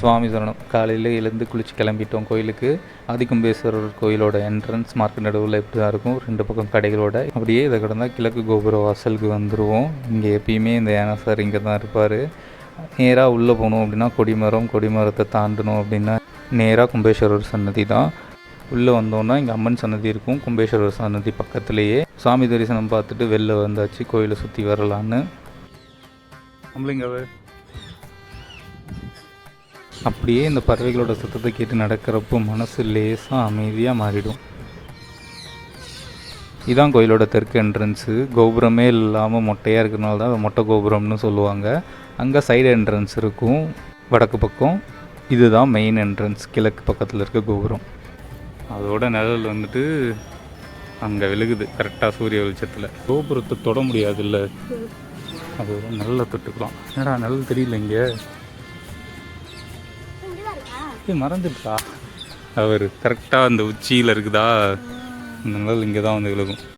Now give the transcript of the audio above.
சுவாமி சரணம். காலையில் எழுந்து குளித்து கிளம்பிட்டோம் கோயிலுக்கு. ஆதிகும்பேஸ்வரர் கோயிலோட என்ட்ரன்ஸ் மார்க் நடுவில் இப்படி தான் இருக்கும், 2 பக்கம் கடைகளோட. அப்படியே இதை கடந்தால் கிழக்கு கோபுர வாசலுக்கு வந்துடுவோம். இங்கே எப்பயுமே இந்த யானை சார் இங்கே தான் இருப்பார். நேராக உள்ளே போகணும் அப்படின்னா கொடிமரத்தை தாண்டணும் அப்படின்னா நேராக கும்பேஸ்வரர் சன்னதி தான். உள்ளே வந்தோன்னா இங்கே அம்மன் சன்னதி இருக்கும், கும்பேஸ்வரர் சன்னதி பக்கத்துலேயே. சாமி தரிசனம் பார்த்துட்டு வெளில வந்தாச்சு, கோயிலை சுற்றி வரலான்னு. நம்மளிங்க அப்படியே இந்த பறவைகளோட சத்தத்தை கேட்டு நடக்கிறப்போ மனசு லேசாக அமைதியாக மாறிடும். இதான் கோயிலோட தெற்கு என்ட்ரன்ஸு. கோபுரமே இல்லாமல் மொட்டையாக இருக்கிறனால தான் அதை மொட்டை கோபுரம்னு சொல்லுவாங்க. அங்கே சைடு என்ட்ரன்ஸ் இருக்கும் வடக்கு பக்கம். இதுதான் மெயின் என்ட்ரன்ஸ், கிழக்கு பக்கத்தில் இருக்க கோபுரம். அதோட நிழல் வந்துட்டு அங்கே விழுகுது கரெக்டாக சூரிய வெளிச்சத்தில். கோபுரத்தை தொட முடியாதுல்ல, அது நல்லா தொட்டுக்கலாம். ஏன்னா நிழல் தெரியல இங்கே மறந்துட்டா. அவர் கரெக்டாக அந்த உச்சியில் இருக்குதா, அந்த நிழல் இங்கே தான் வந்து விழுகும்.